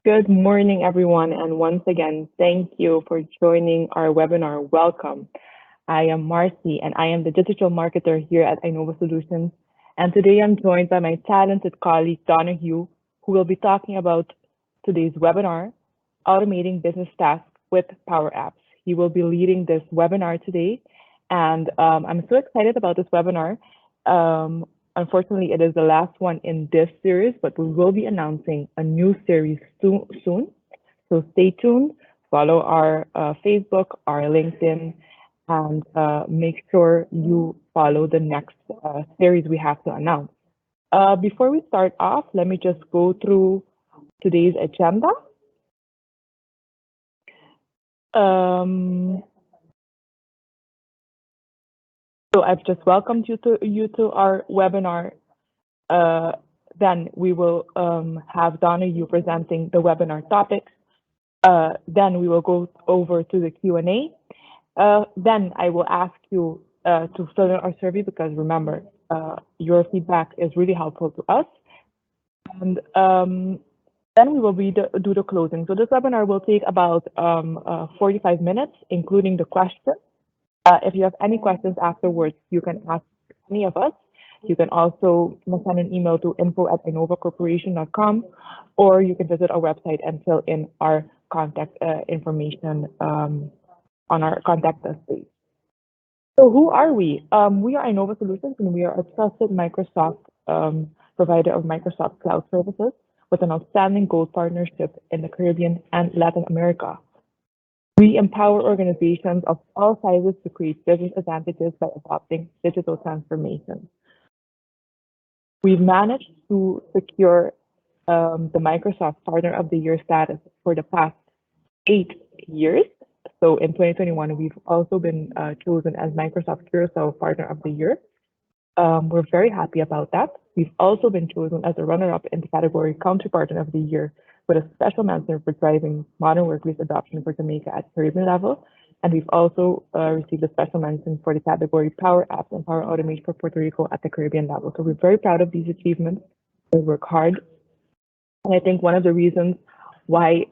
Good morning, everyone, and once again, thank you for joining our webinar. Welcome. I am Marcy, and I am the digital marketer here at Innova Solutions. And today I'm joined by my talented colleague, Donahue, who will be talking about today's webinar, Automating Business Tasks with Power Apps. He will be leading this webinar today, and I'm so excited about this webinar. Unfortunately, it is the last one in this series, but we will be announcing a new series soon. So stay tuned, follow our Facebook, our LinkedIn, and make sure you follow the next series we have to announce. Before we start off, let me just go through today's agenda. Um, so I've just welcomed you to our webinar. Uh, then we will have Donahue presenting the webinar topics. Then we will go over to the Q&A. Then I will ask you to fill in our survey because remember, your feedback is really helpful to us. And then we will do the closing. So this webinar will take about 45 minutes, including the question. If you have any questions afterwards, you can ask any of us. You can also send an email to info@innovacorporation.com, or you can visit our website and fill in our contact information on our contact us page. So who are we? We are Innova Solutions, and we are a trusted Microsoft provider of Microsoft Cloud services with an outstanding gold partnership in the Caribbean and Latin America. We empower organizations of all sizes to create business advantages by adopting digital transformation. We've managed to secure the Microsoft Partner of the Year status for the past 8 years. So in 2021, we've also been chosen as Microsoft Curacao Partner of the Year. We're very happy about that. We've also been chosen as a runner-up in the category Country Partner of the Year with a special mention for driving modern workplace adoption for Jamaica at Caribbean level. And we've also received a special mention for the category Power Apps and Power Automation for Puerto Rico at the Caribbean level. So we're very proud of these achievements. We work hard. And I think one of the reasons why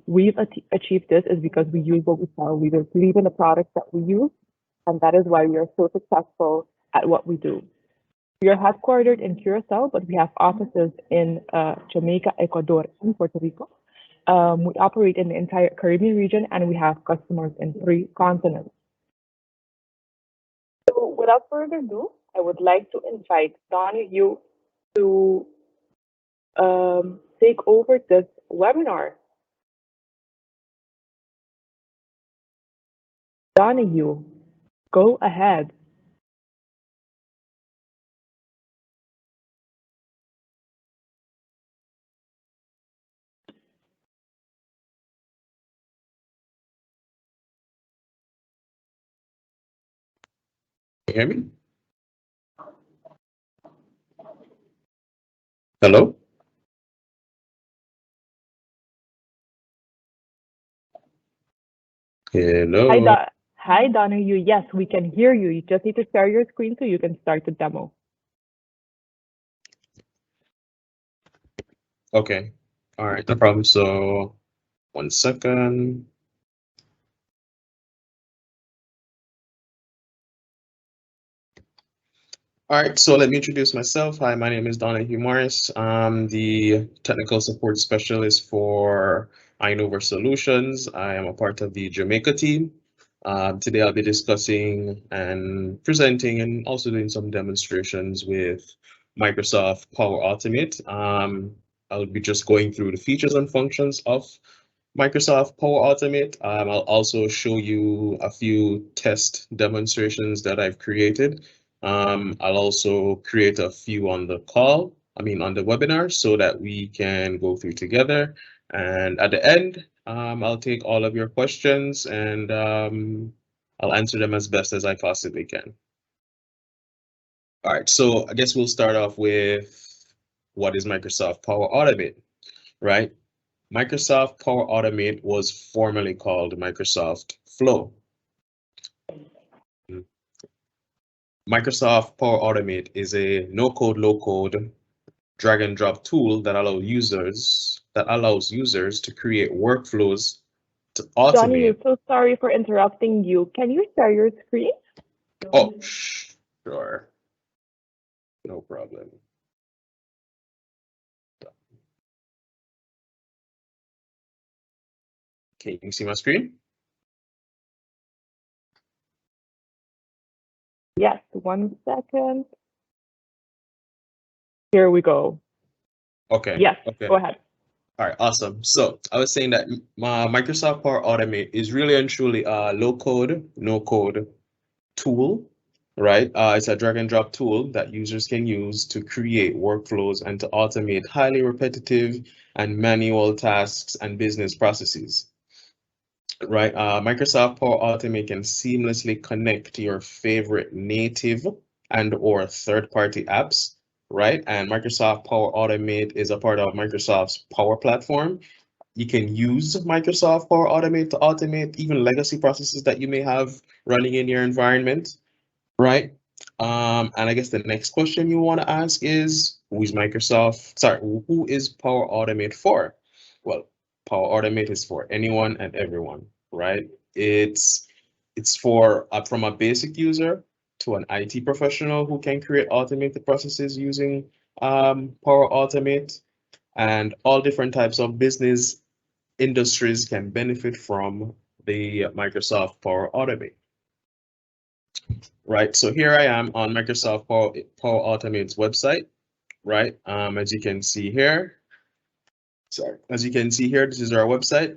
we've achieved this is because we use what we sell. We believe in the products that we use, and that is why we are so successful at what we do. We are headquartered in Curacao, but we have offices in Jamaica, Ecuador, and Puerto Rico. We operate in the entire Caribbean region, and we have customers in 3 continents. So without further ado, I would like to invite Donahue to take over this webinar. Donahue, go ahead. You hear me? Hello? Hi, Hello. Hi, Donahue. Yes, we can hear you. You just need to share your screen so you can start the demo. Okay. All right, no problem. So 1 second. All right, so let me introduce myself. Hi, my name is Donahue Morris. I'm the technical support specialist for Innova Solutions. I am a part of the Jamaica team. Today I'll be discussing and presenting and also doing some demonstrations with Microsoft Power Automate. I'll be just going through the features and functions of Microsoft Power Automate. I'll also show you a few test demonstrations that I've created. I'll also create a few on the on the webinar so that we can go through together. And at the end, I'll take all of your questions and I'll answer them as best as I possibly can. All right, so I guess we'll start off with what is Microsoft Power Automate, right? Microsoft Power Automate was formerly called Microsoft Flow. Microsoft Power Automate is a no-code, low-code drag and drop tool that that allows users to create workflows to Johnny, automate. I'm so sorry for interrupting you. Can you share your screen? Oh, sure, no problem. Can you see my screen? Yes, 1 second. Here we go. Okay. Yes, Okay. go ahead. All right, awesome. So I was saying that Microsoft Power Automate is really and truly a low code, no code tool, right? It's a drag and drop tool that users can use to create workflows and to automate highly repetitive and manual tasks and business processes, right? Microsoft Power Automate can seamlessly connect your favorite native and or third-party apps, right? And Microsoft Power Automate is a part of Microsoft's Power Platform. You can use Microsoft Power Automate to automate even legacy processes that you may have running in your environment, right? And I guess the next question you want to ask is, who is Power Automate for? Well, Power Automate is for anyone and everyone, right? It's for from a basic user to an IT professional who can create automated processes using Power Automate, and all different types of business industries can benefit from the Microsoft Power Automate. Right, so here I am on Microsoft Power Automate's website, right? As you can see here, as you can see here, this is our website.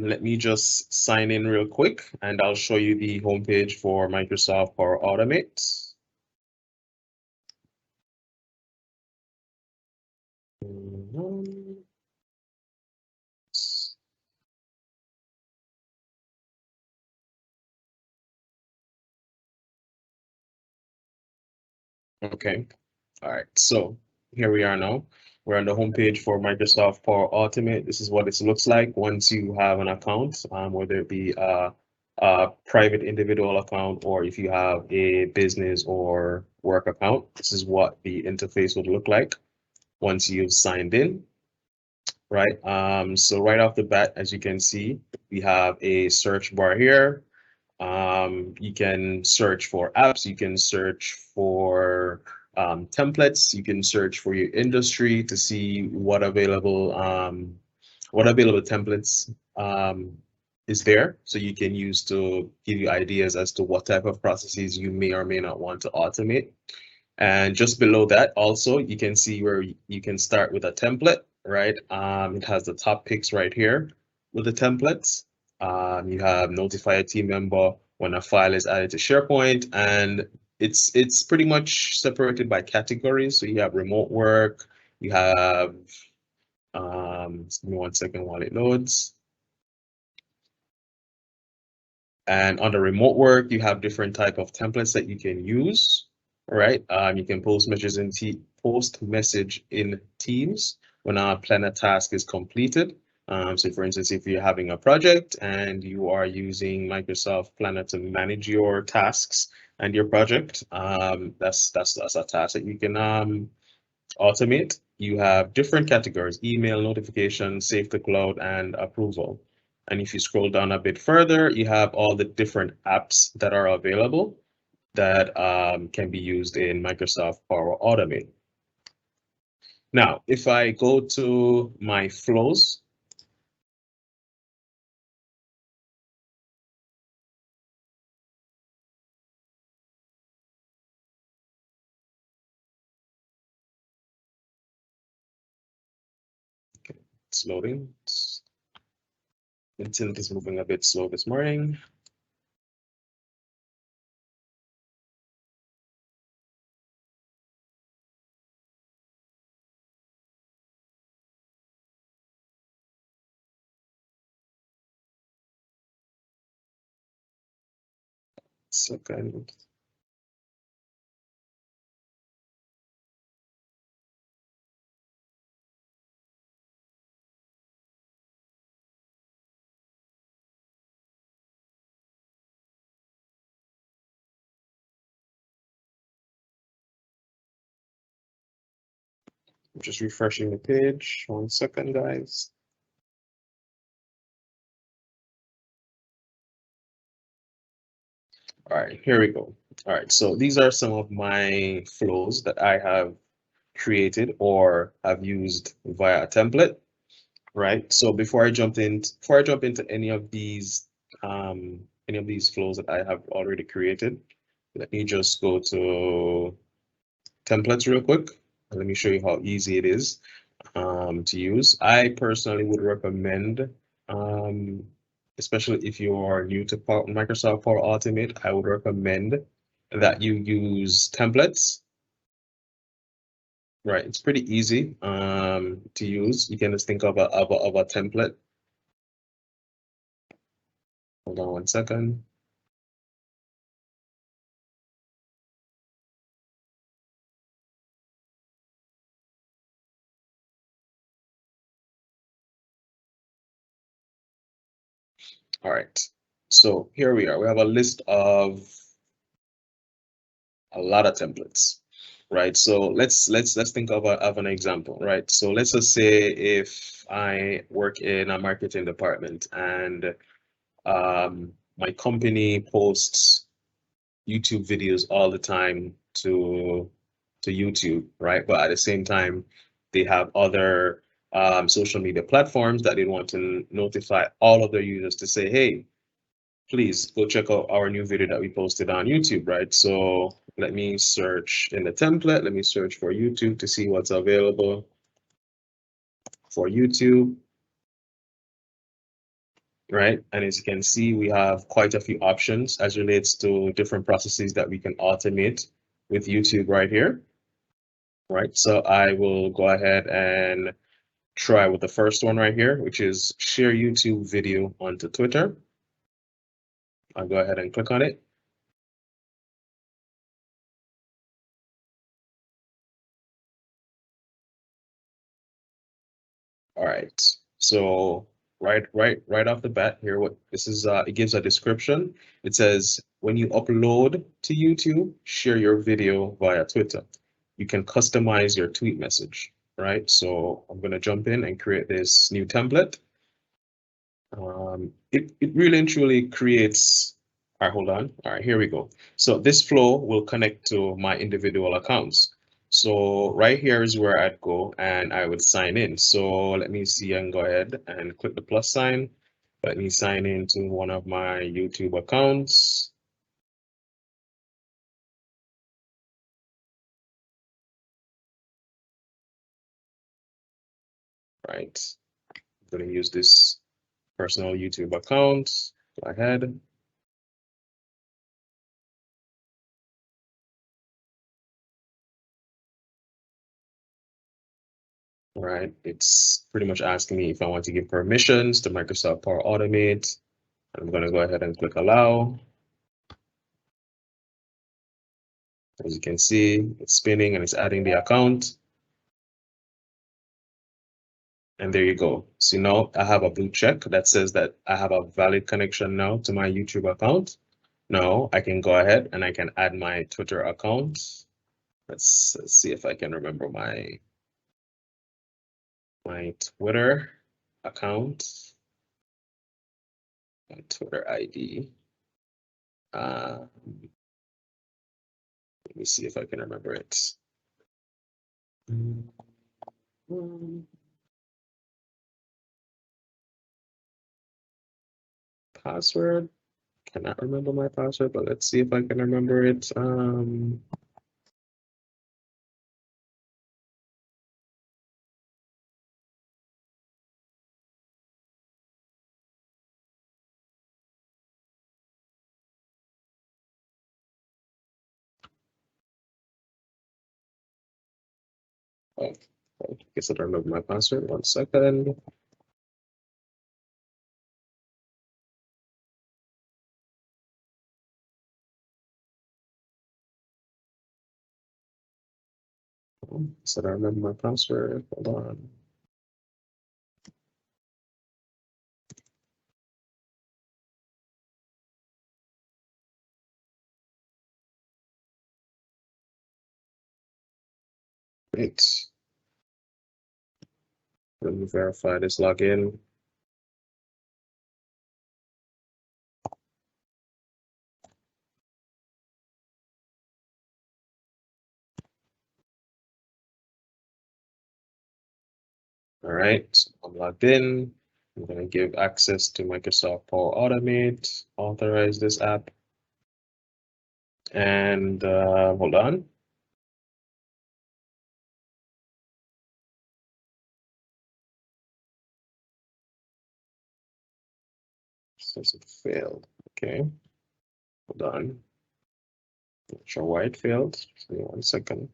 Let me just sign in real quick and I'll show you the homepage for Microsoft Power Automate. Okay, all right, so here we are now. We're on the homepage for Microsoft Power Automate. This is what it looks like once you have an account, whether it be a private individual account or if you have a business or work account. This is what the interface would look like once you've signed in, right? So right off the bat, as you can see, we have a search bar here. You can search for apps, you can search for templates, you can search for your industry to see what available templates is there, so you can use to give you ideas as to what type of processes you may or may not want to automate. And just below that, also, you can see where you can start with a template, right? It has the top picks right here with the templates. You have notify a team member when a file is added to SharePoint, and it's pretty much separated by categories. So you have remote work, you have, just give me 1 second while it loads. And on the remote work, you have different type of templates that you can use, right? You can post message in Teams when a planner task is completed. So for instance, if you're having a project and you are using Microsoft Planner to manage your tasks and your project, that's a task that you can automate. You have different categories: email, notifications, save to cloud, and approval. And if you scroll down a bit further, you have all the different apps that are available that can be used in Microsoft Power Automate. Now, if I go to my flows, it's loading. Internet is moving a bit slow this morning. Second. I'm just refreshing the page. 1 second, guys. All right, here we go. All right, so these are some of my flows that I have created or have used via a template, right? So before I jump into any of these flows that I have already created, let me just go to templates real quick. Let me show you how easy it is to use. I personally would recommend, um, especially if you are new to Microsoft Power Automate, I would recommend that you use templates. Right, it's pretty easy to use. You can just think of a template. Hold on 1 second. All right. So here we are. We have a list of a lot of templates, right? So let's think of an example, right? So let's just say if I work in a marketing department and my company posts YouTube videos all the time to YouTube, right? But at the same time, they have other social media platforms that they want to notify all of their users to say, hey, please go check out our new video that we posted on YouTube, right? So let me search in the template. Let me search for YouTube to see what's available for YouTube, right? And as you can see, we have quite a few options as relates to different processes that we can automate with YouTube right here, right? So I will go ahead and try with the first one right here, which is share YouTube video onto Twitter. I'll go ahead and click on it. All right. So right off the bat here, what this is, it gives a description. It says when you upload to YouTube, share your video via Twitter. You can customize your tweet message, right? So I'm gonna jump in and create this new template. It really and truly creates. All right, hold on. All right, here we go. So this flow will connect to my individual accounts. So right here is where I'd go and I would sign in. So let me see and go ahead and click the plus sign. Let me sign into one of my YouTube accounts. Right. I'm going to use this personal YouTube account. Go ahead. Right. It's pretty much asking me if I want to give permissions to Microsoft Power Automate. I'm going to go ahead and click allow. As you can see, it's spinning and it's adding the account. And there you go. So now I have a blue check that says that I have a valid connection now to my YouTube account. Now I can go ahead and I can add my Twitter account. Let's see if I can remember my Twitter account, my Twitter ID. Let me see if I can remember it. Password. Cannot remember my password, but let's see if I can remember it. Oh, I guess I don't remember my password. 1 second. So I remember my password. Hold on. Wait. Let me verify this login. All right, so I'm logged in. I'm going to give access to Microsoft Power Automate, authorize this app. And hold on. Says it failed. Okay, hold on. Not sure why it failed. Just give me 1 second.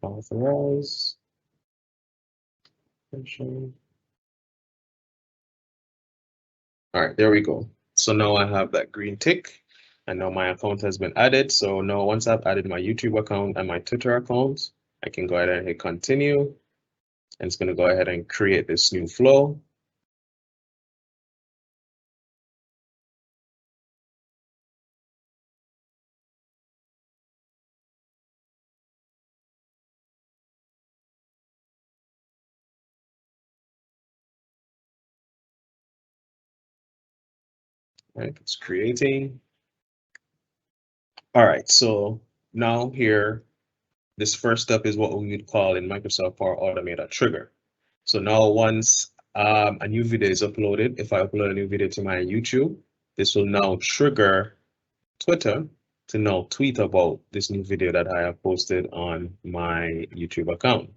Authorize. All right, there we go. So now I have that green tick, and now my account has been added. So now once I've added my YouTube account and my Twitter account, I can go ahead and hit continue, and it's going to go ahead and create this new flow. Right, it's creating. All right, so now here, this first step is what we would call in Microsoft Power Automate a trigger. So now once a new video is uploaded, if I upload a new video to my YouTube, this will now trigger Twitter to now tweet about this new video that I have posted on my YouTube account,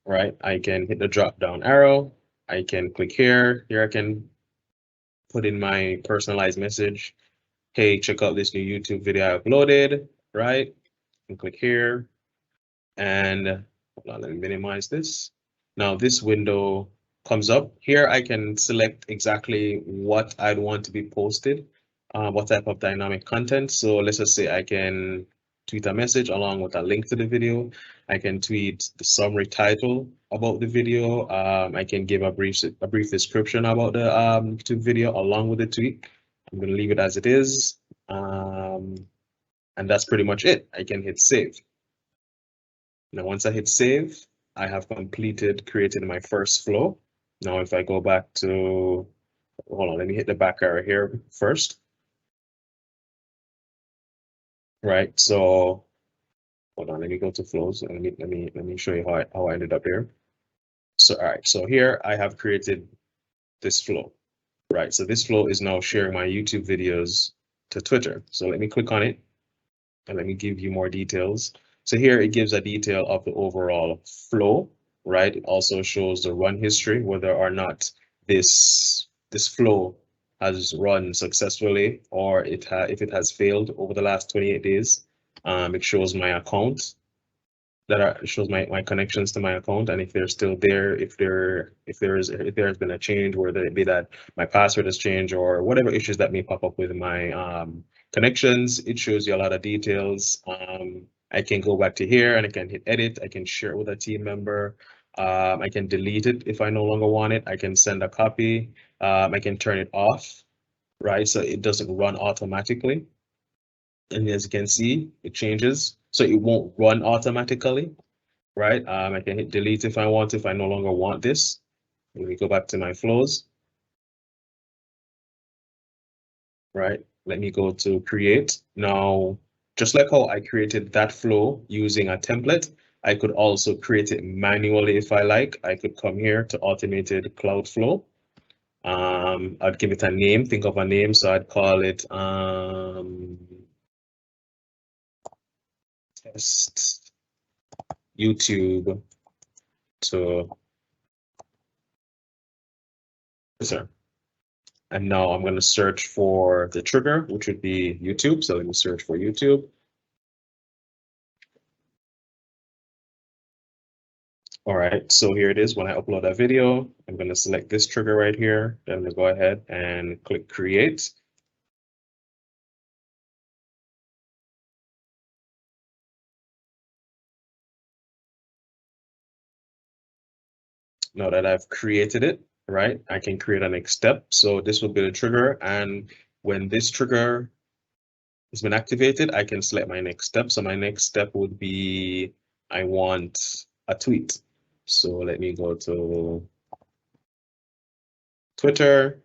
right? I can hit the drop down arrow. I can click here. Here I can put in my personalized message. Hey, check out this new YouTube video I uploaded, right? And click here. And hold on, let me minimize this. Now this window comes up. Here I can select exactly what I'd want to be posted, what type of dynamic content. So let's just say I can tweet a message along with a link to the video. I can tweet the summary title about the video. I can give a brief description about the YouTube video along with the tweet. I'm going to leave it as it is. And that's pretty much it. I can hit save. Now, once I hit save, I have created my first flow. Now, if I go back to, hold on, let me hit the back arrow here first. Right, so hold on, let me go to flows and let me show you how I ended up here. So, all right, so here I have created this flow, right? So this flow is now sharing my YouTube videos to Twitter. So let me click on it and let me give you more details. So here it gives a detail of the overall flow, right? It also shows the run history, whether or not this flow has run successfully or if it has failed over the last 28 days. It shows my account it shows my connections to my account, and if they're still there, if there has been a change, whether it be that my password has changed or whatever issues that may pop up with my connections. It shows you a lot of details. I can go back to here and I can hit edit. I can share it with a team member. I can delete it if I no longer want it. I can send a copy. I can turn it off, right? So it doesn't run automatically. And as you can see, it changes. So it won't run automatically, right? I can hit delete if I want, if I no longer want this. Let me go back to my flows, right? Let me go to create. Now, just like how I created that flow using a template, I could also create it manually if I like. I could come here to automated cloud flow. I'd give it a name, think of a name. So I'd call it test YouTube to Twitter. And now I'm going to search for the trigger, which would be YouTube. So let me search for YouTube. All right, so here it is. When I upload a video, I'm going to select this trigger right here. Then I'm going to go ahead and click create. Now that I've created it, right, I can create a next step. So this will be the trigger. And when this trigger has been activated, I can select my next step. So my next step would be, I want a tweet. So let me go to Twitter.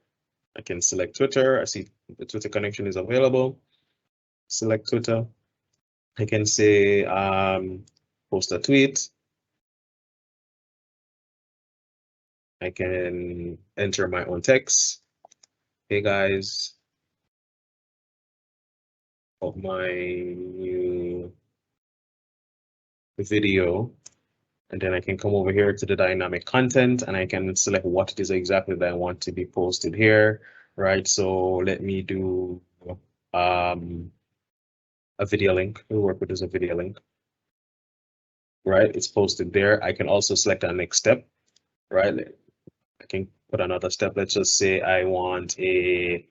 I can select Twitter. I see the Twitter connection is available. Select Twitter. I can say post a tweet. I can enter my own text. Hey guys, of my new video. And then I can come over here to the dynamic content and I can select what it is exactly that I want to be posted here, right? So let me do a video link. We'll work with this a video link, right? It's posted there. I can also select our next step, right? I can put another step. Let's just say I want a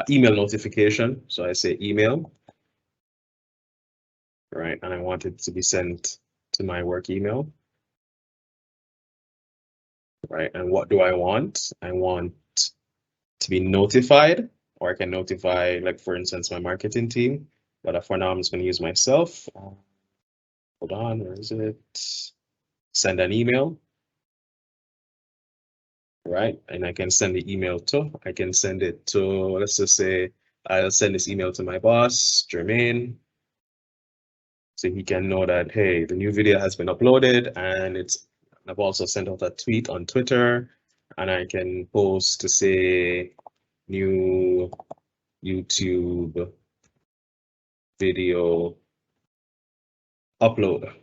email notification. So I say email, right? And I want it to be sent to my work email, right? And what do I want? I want to be notified, or I can notify, like for instance, my marketing team. But for now, I'm just going to use myself. Hold on, where is it? Send an email, right? And I can send the email to, I can send it to, let's just say, I'll send this email to my boss, Jermaine, so he can know that, hey, the new video has been uploaded and I've also sent out a tweet on Twitter and I can post to say new YouTube video upload.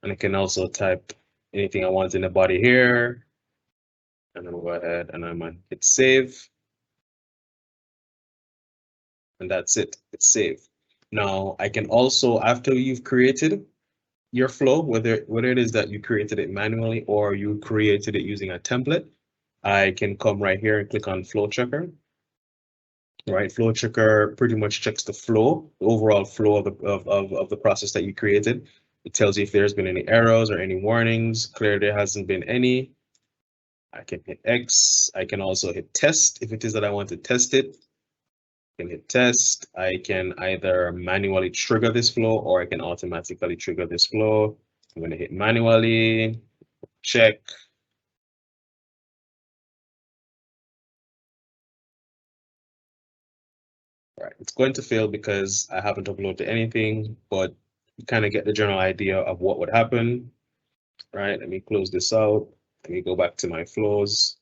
And I can also type anything I want in the body here. And I'm gonna go ahead and I'm gonna hit save. And that's it, it's saved. Now I can also, after you've created your flow, whether it is that you created it manually or you created it using a template, I can come right here and click on flow checker. Right, flow checker pretty much checks the flow, the overall flow of the process that you created. It tells you if there's been any errors or any warnings. Clear, there hasn't been any. I can hit X. I can also hit test if it is that I want to test it. I can hit test. I can either manually trigger this flow or I can automatically trigger this flow. I'm going to hit manually, check. All right, it's going to fail because I haven't uploaded anything, but you kind of get the general idea of what would happen. Right, let me close this out. Let me go back to my flows.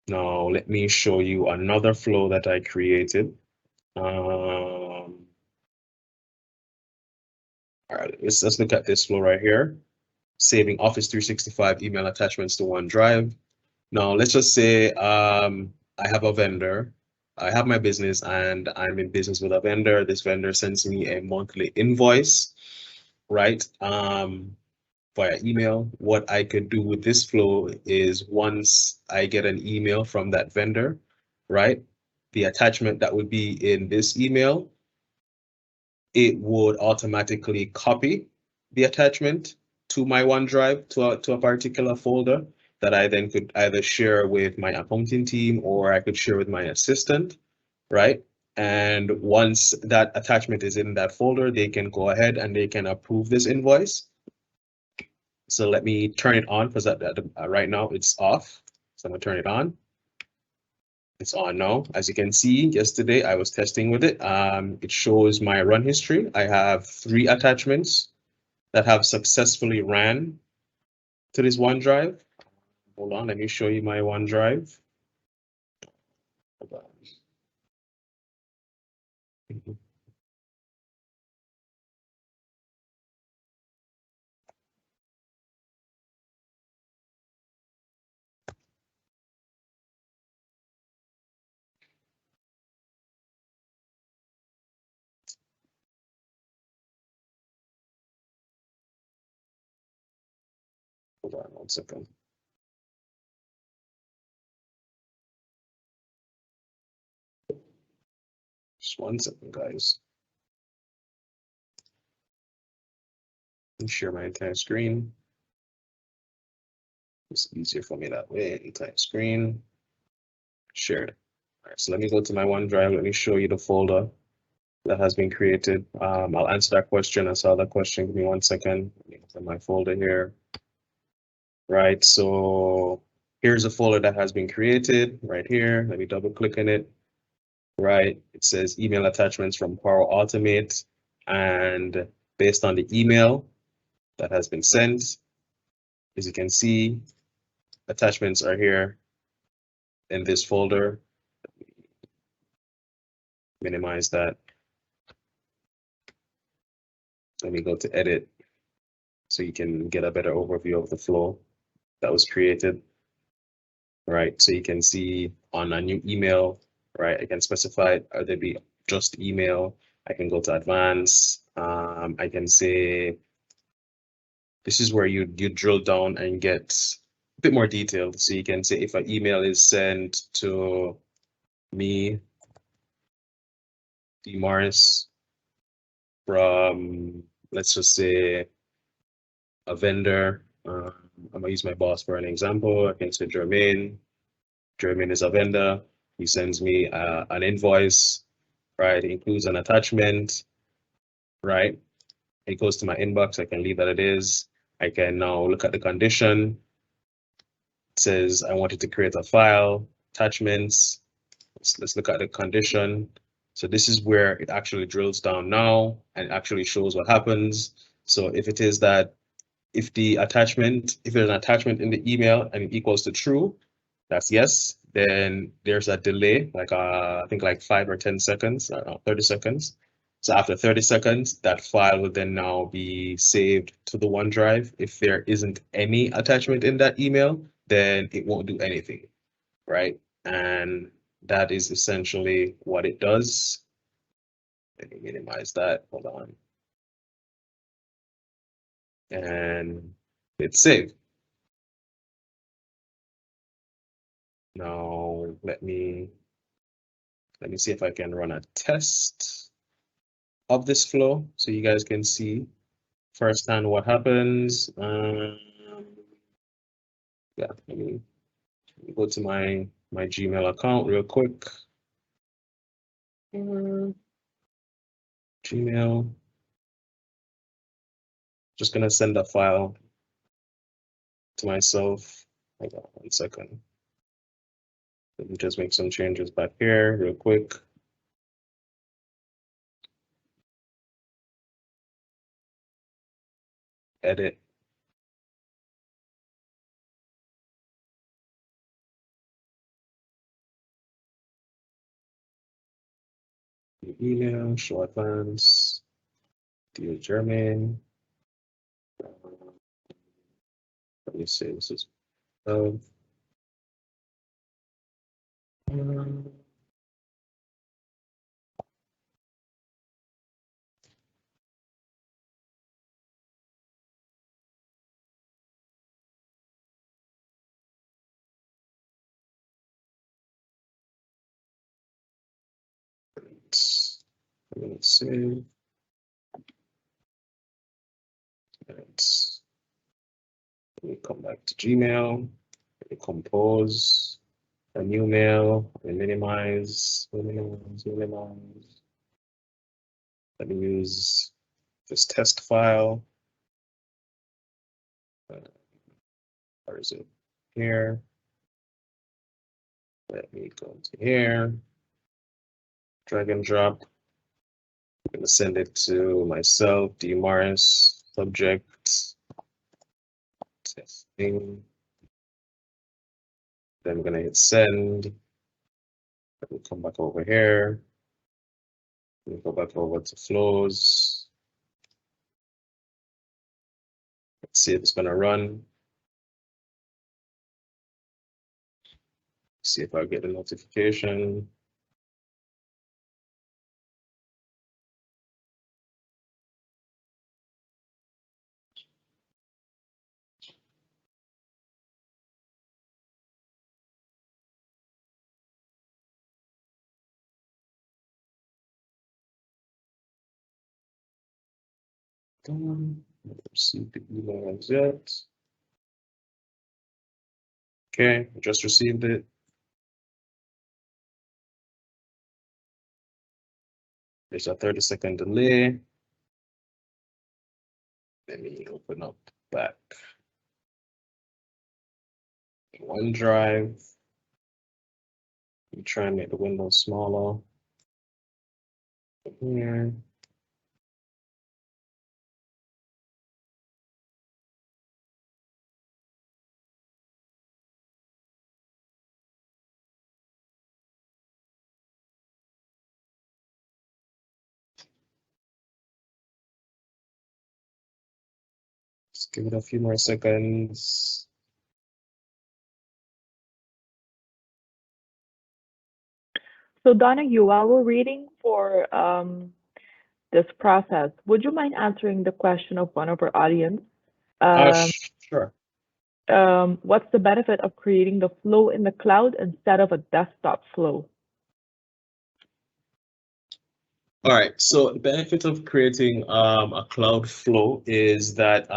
Now, let me show you another flow that I created. All right, let's look at this flow right here. Saving Office 365 email attachments to OneDrive. Now, let's just say I have a vendor. I have my business and I'm in business with a vendor. This vendor sends me a monthly invoice, right? Via email. What I could do with this flow is once I get an email from that vendor, right? The attachment that would be in this email, it would automatically copy the attachment to my OneDrive to a particular folder that I then could either share with my accounting team or I could share with my assistant, right? And once that attachment is in that folder, they can go ahead and they can approve this invoice. So let me turn it on because right now it's off. So I'm gonna turn it on. It's on now. As you can see, yesterday I was testing with it. It shows my run history. I have 3 attachments that have successfully ran to this OneDrive. Hold on, let me show you my OneDrive. Hold on 1 second. Just 1 second, guys. Let me share my entire screen. It's easier for me that way. Entire screen. Shared. All right, so let me go to my OneDrive. Let me show you the folder that has been created. I'll answer that question. I saw that question. Give me 1 second. Let me open my folder here. Right, so here's a folder that has been created right here. Let me double click on it. Right, it says email attachments from Power Automate, and based on the email that has been sent, as you can see, attachments are here in this folder. Minimize that. Let me go to edit so you can get a better overview of the flow that was created. Right, so you can see on a new email, right, I can specify either be just email. I can go to advanced. I can say this is where you drill down and get a bit more detailed. So you can say if an email is sent to me, D. Morris, from, let's just say, a vendor. I'm gonna use my boss for an example. I can say Jermaine. Jermaine is a vendor. He sends me an invoice, right? It includes an attachment, right? It goes to my inbox. I can leave that it is. I can now look at the condition. It says I wanted to create a file, attachments. Let's look at the condition. So this is where it actually drills down now and actually shows what happens. So if it is that if there's an attachment in the email and it equals to true, that's yes. Then there's a delay, like I think like 5 or 10 seconds, 30 seconds. So after 30 seconds, that file will then now be saved to the OneDrive. If there isn't any attachment in that email, then it won't do anything, right? And that is essentially what it does. Let me minimize that. Hold on. And it's saved. Now let me see if I can run a test of this flow so you guys can see firsthand what happens. Yeah, let me go to my Gmail account real quick. Gmail. Just gonna send a file to myself. Hold on 1 second. Let me just make some changes back here real quick. Edit. Email, show advance, dear German. Let me see, this is let's see. Let me come back to Gmail. Let me compose a new mail. And minimize. Let me use this test file. Where is it? Here. Let me go to here. Drag and drop. I'm going to send it to myself, D. Morris, subject, testing. Then I'm going to hit send. Let me come back over here. Let me go back over to flows. Let's see if it's going to run. See if I get a notification. Received the email as yet. Okay, just received it. There's a 30-second delay. Let me open up back OneDrive. You try and make the window smaller. Here. Just give it a few more seconds. So Donahue, while we're waiting for this process, would you mind answering the question of one of our audience? Sure. What's the benefit of creating the flow in the cloud instead of a desktop flow? All right. So the benefit of creating a cloud flow is that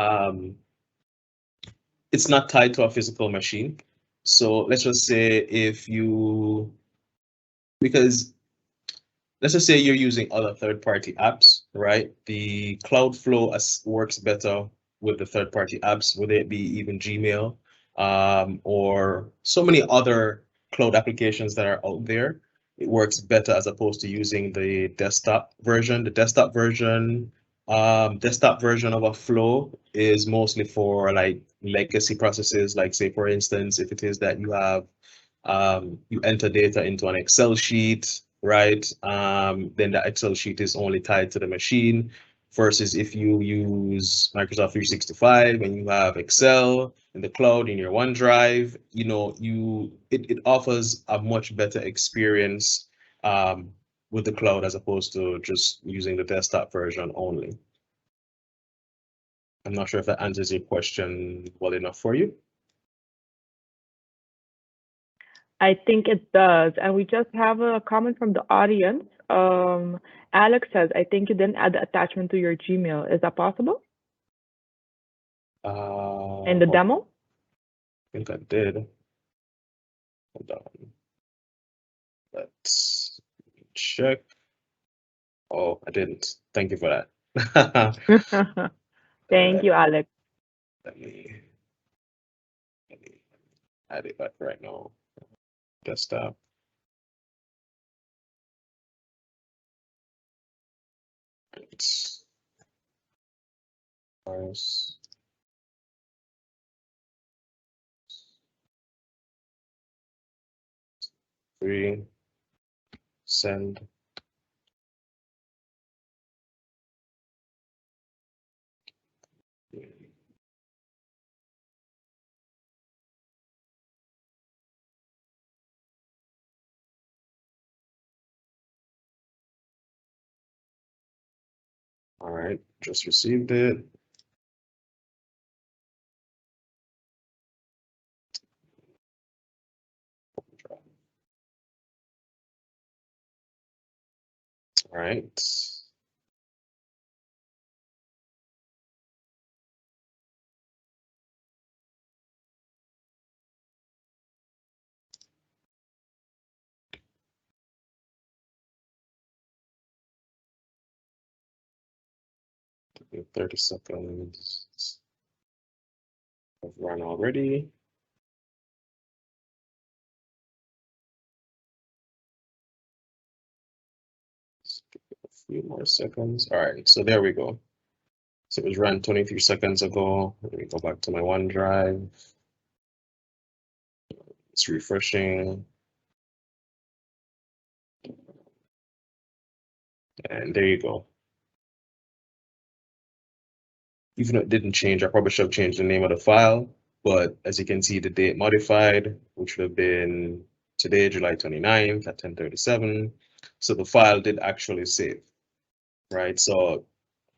it's not tied to a physical machine. So let's just say because let's just say you're using other third-party apps, right? The Cloudflow works better with the third-party apps, whether it be even Gmail, or so many other cloud applications that are out there. It works better as opposed to using the desktop version. The desktop version of a flow is mostly for like legacy processes, like say for instance, if it is that you enter data into an Excel sheet, right? Then the Excel sheet is only tied to the machine versus if you use Microsoft 365 and you have Excel in the cloud in your OneDrive, it offers a much better experience with the cloud as opposed to just using the desktop version only. I'm not sure if that answers your question well enough for you. I think it does. And we just have a comment from the audience. Alex says, I think you didn't add the attachment to your Gmail. Is that possible? In the demo? I think I did. Hold on. Let's check. Oh, I didn't. Thank you for that. Thank you, Alex. Let me add it back right now. Desktop. It's ours. Three. Send. All right, just received it. All right. Give it 30 seconds. I've run already. Just give it a few more seconds. All right, so there we go. So it was run 23 seconds ago. Let me go back to my OneDrive. It's refreshing. And there you go. Even though it didn't change, I probably should have changed the name of the file. But as you can see, the date modified, which would have been today, July 29th at 10:37. So the file did actually save, right? So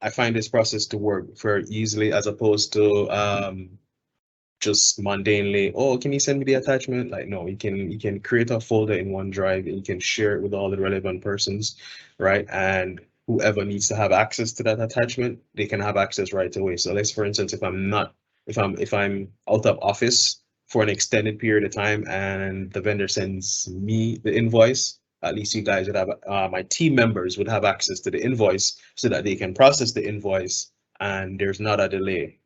I find this process to work very easily as opposed to just mundanely, oh, can you send me the attachment? Like, no, you can create a folder in OneDrive and you can share it with all the relevant persons, right? And whoever needs to have access to that attachment, they can have access right away. So let's, for instance, if I'm out of office for an extended period of time and the vendor sends me the invoice, at least you guys would have, my team members would have access to the invoice so that they can process the invoice and there's not a delay,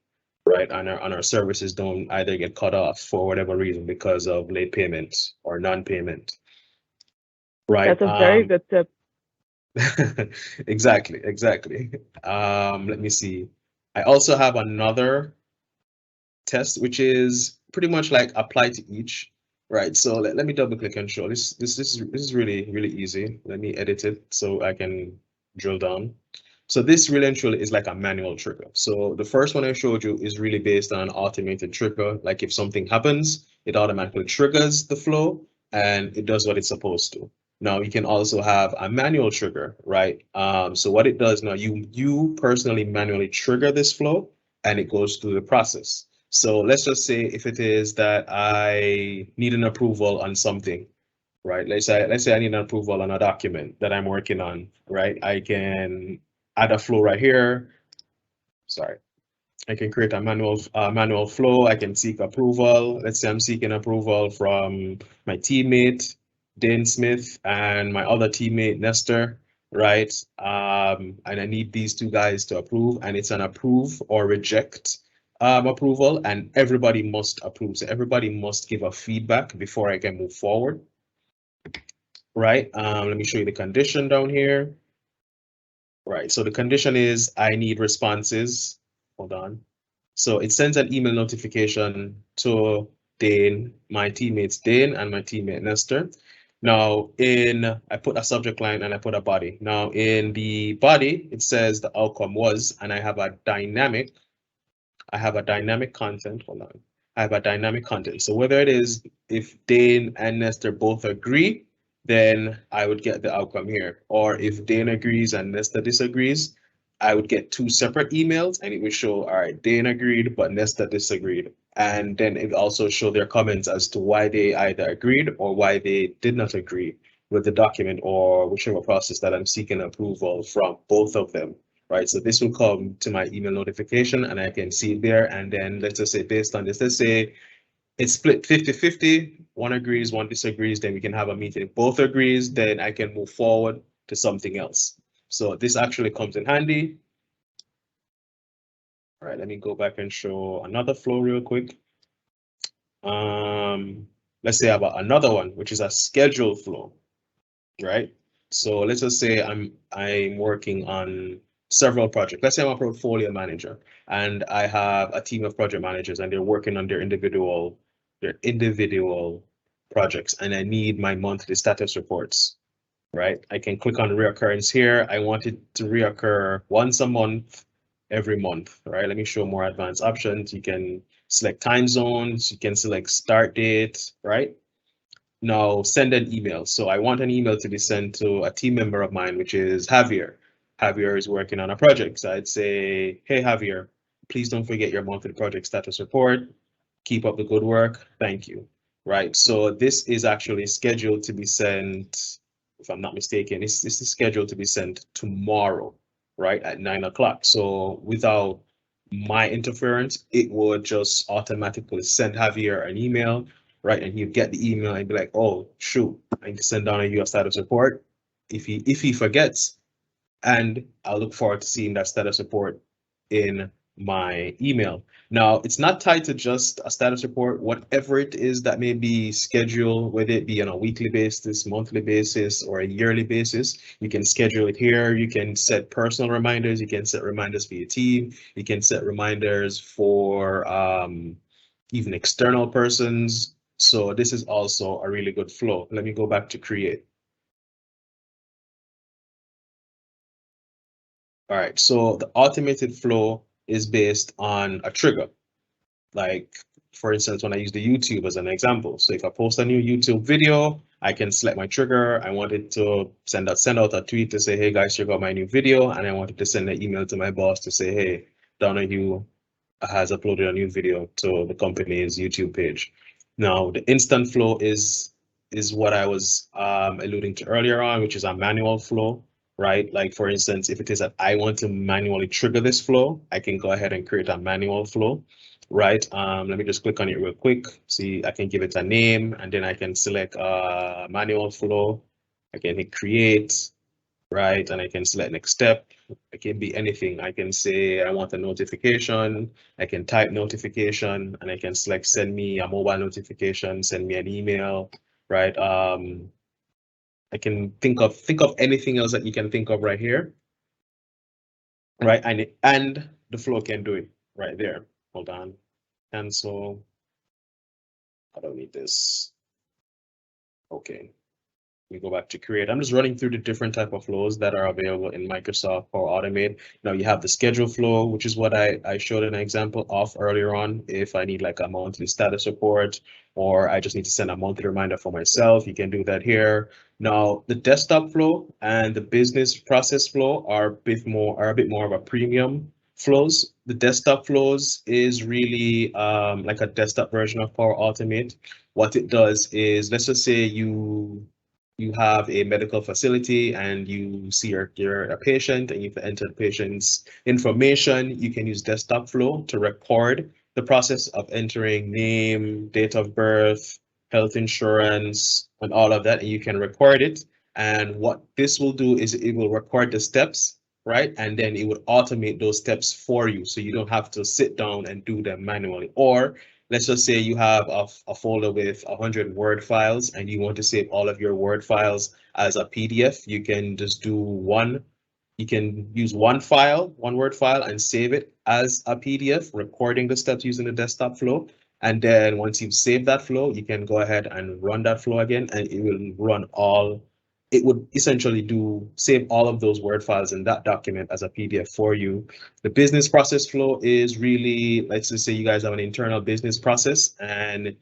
right? And our services don't either get cut off for whatever reason because of late payment or non-payment, right? That's a very good tip. Exactly. Let me see. I also have another test, which is pretty much like apply to each, right? So let me double click and show this. This is really, really easy. Let me edit it so I can drill down. So this really and truly is like a manual trigger. So the first one I showed you is really based on an automated trigger. Like if something happens, it automatically triggers the flow and it does what it's supposed to. Now you can also have a manual trigger, right? So what it does now, you personally manually trigger this flow and it goes through the process. So let's just say if it is that I need an approval on something, right? Let's say I need an approval on a document that I'm working on, right? I can add a flow right here. Sorry. I can create a manual flow. I can seek approval. Let's say I'm seeking approval from my teammate, Dane Smith, and my other teammate, Nestor, right? And I need these two guys to approve, and it's an approve or reject approval, and everybody must approve. So everybody must give a feedback before I can move forward, right? Let me show you the condition down here. Right, so the condition is I need responses. Hold on. So it sends an email notification to Dane, my teammates Dane and my teammate Nestor. Now I put a subject line and I put a body. Now in the body, it says the outcome was, and I have a dynamic content. Hold on. I have a dynamic content. So whether it is if Dane and Nestor both agree, then I would get the outcome here. Or if Dane agrees and Nestor disagrees, I would get two separate emails and it would show, all right, Dane agreed, but Nestor disagreed. And then it also show their comments as to why they either agreed or why they did not agree with the document or whichever process that I'm seeking approval from both of them, right? So this will come to my email notification and I can see it there. And then let's just say based on this, let's say it's split 50-50, one agrees, one disagrees, then we can have a meeting. If both agrees, then I can move forward to something else. So this actually comes in handy. All right, let me go back and show another flow real quick. Let's say about another one, which is a schedule flow, right? So let's just say I'm working on several projects. Let's say I'm a portfolio manager and I have a team of project managers and they're working on their individual projects and I need my monthly status reports, right? I can click on reoccurrence here. I want it to reoccur once a month, every month, right? Let me show more advanced options. You can select time zones, you can select start date, right? Now send an email. So I want an email to be sent to a team member of mine, which is Javier. Javier is working on a project. So I'd say, hey, Javier, please don't forget your monthly project status report. Keep up the good work. Thank you. Right. So this is actually scheduled to be sent, if I'm not mistaken, this is scheduled to be sent tomorrow, right, at 9 o'clock. So without my interference, it would just automatically send Javier an email, right? And he'd get the email and be like, oh, shoot, I need to send down a US status report. If he forgets, and I'll look forward to seeing that status report in my email. Now, it's not tied to just a status report, whatever it is that may be scheduled, whether it be on a weekly basis, monthly basis, or a yearly basis, you can schedule it here. You can set personal reminders. You can set reminders for your team. You can set reminders for even external persons. So this is also a really good flow. Let me go back to create. All right, so the automated flow is based on a trigger. Like, for instance, when I use the YouTube as an example. So if I post a new YouTube video, I can select my trigger. I wanted to send out a tweet to say, hey guys, check out my new video. And I wanted to send an email to my boss to say, hey, Donahue has uploaded a new video to the company's YouTube page. Now, the instant flow is what I was alluding to earlier on, which is a manual flow. right? Like for instance, if it is that I want to manually trigger this flow, I can go ahead and create a manual flow, right? Let me just click on it real quick. See, I can give it a name and then I can select manual flow. I can hit create, right? And I can select next step. It can be anything. I can say I want a notification. I can type notification and I can select send me a mobile notification, send me an email, right? I can think of anything else that you can think of right here, right? And the flow can do it right there. Hold on, cancel. I don't need this. Okay. We go back to create. I'm just running through the different type of flows that are available in Microsoft Power Automate. Now you have the schedule flow, which is what I showed an example of earlier on. If I need like a monthly status report, or I just need to send a monthly reminder for myself, you can do that here. Now the desktop flow and the business process flow are a bit more of a premium flows. The desktop flows is really like a desktop version of Power Automate. What it does is, let's just say you have a medical facility and you see you're a patient and you enter the patient's information. You can use desktop flow to record the process of entering name, date of birth, health insurance, and all of that. And you can record it. And what this will do is it will record the steps, right? And then it would automate those steps for you. So you don't have to sit down and do them manually. Or let's just say you have a folder with 100 Word files and you want to save all of your Word files as a PDF. You can just do one. You can use one file, one Word file, and save it as a PDF, recording the steps using the desktop flow. And then once you've saved that flow, you can go ahead and run that flow again, and it will run all. It would essentially save all of those Word files in that document as a PDF for you. The business process flow is really, let's just say you guys have an internal business process, and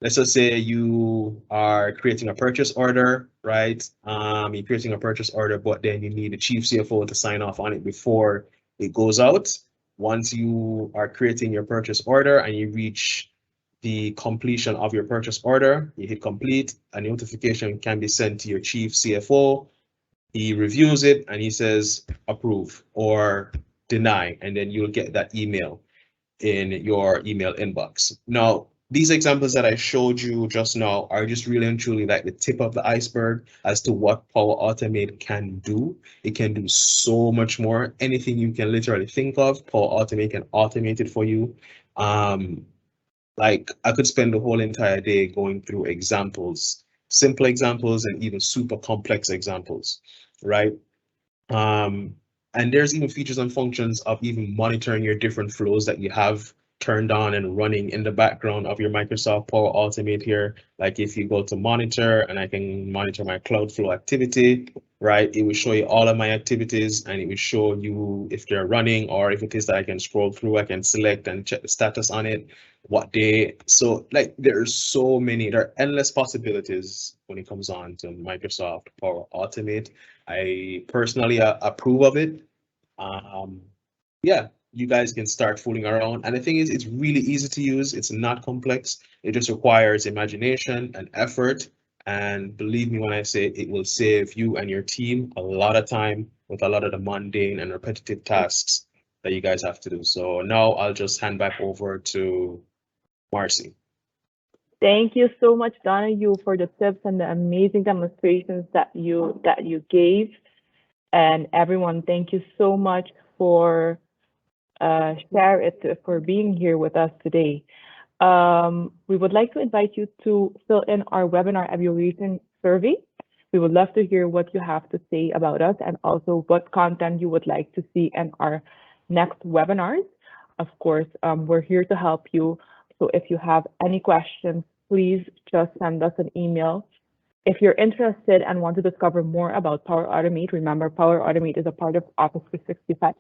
let's just say you are creating a purchase order, right? You're creating a purchase order, but then you need the chief CFO to sign off on it before it goes out. Once you are creating your purchase order and you reach the completion of your purchase order, you hit complete, a notification can be sent to your chief CFO. He reviews it and he says approve or deny, and then you'll get that email in your email inbox. Now, these examples that I showed you just now are just really and truly like the tip of the iceberg as to what Power Automate can do. It can do so much more. Anything you can literally think of, Power Automate can automate it for you. Like I could spend the whole entire day going through examples, simple examples and even super complex examples, right? Um, and there's even features and functions of even monitoring your different flows that you have turned on and running in the background of your Microsoft Power Automate here. Like if you go to monitor and I can monitor my Cloudflow activity, right? It will show you all of my activities and it will show you if they're running, or if it is that I can scroll through, I can select and check the status on it, what day. So like there's so many, there are endless possibilities when it comes on to Microsoft Power Automate. I personally approve of it. Um, yeah, you guys can start fooling around. And the thing is, it's really easy to use. It's not complex. It just requires imagination and effort. And believe me when I say it will save you and your team a lot of time with a lot of the mundane and repetitive tasks that you guys have to do. So now I'll just hand back over to Marcy. Thank you so much, Donahue, for the tips and the amazing demonstrations that you gave. And everyone, thank you so much for for being here with us today. We would like to invite you to fill in our webinar evaluation survey. We would love to hear what you have to say about us and also what content you would like to see in our next webinars. Of course, we're here to help you. So if you have any questions, please just send us an email. If you're interested and want to discover more about Power Automate, remember Power Automate is a part of Office 365.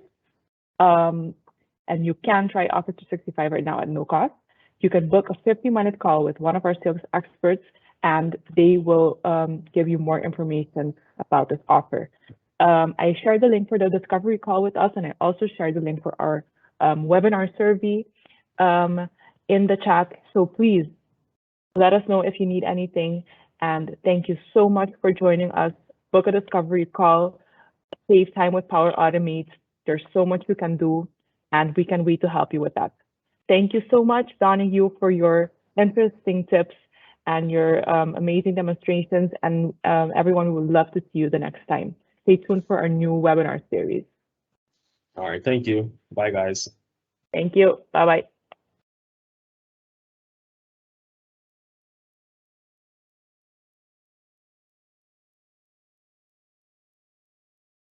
And you can try Office 365 right now at no cost. You can book a 50-minute call with one of our sales experts, and they will give you more information about this offer. I shared the link for the discovery call with us, and I also shared the link for our webinar survey in the chat. So please let us know if you need anything. And thank you so much for joining us. Book a discovery call. save time with Power Automate. There's so much you can do, and we can wait to help you with that. Thank you so much, Donahue, for your interesting tips and your amazing demonstrations. And everyone, we would love to see you the next time. Stay tuned for our new webinar series. All right, thank you. Bye, guys. Thank you. Bye bye.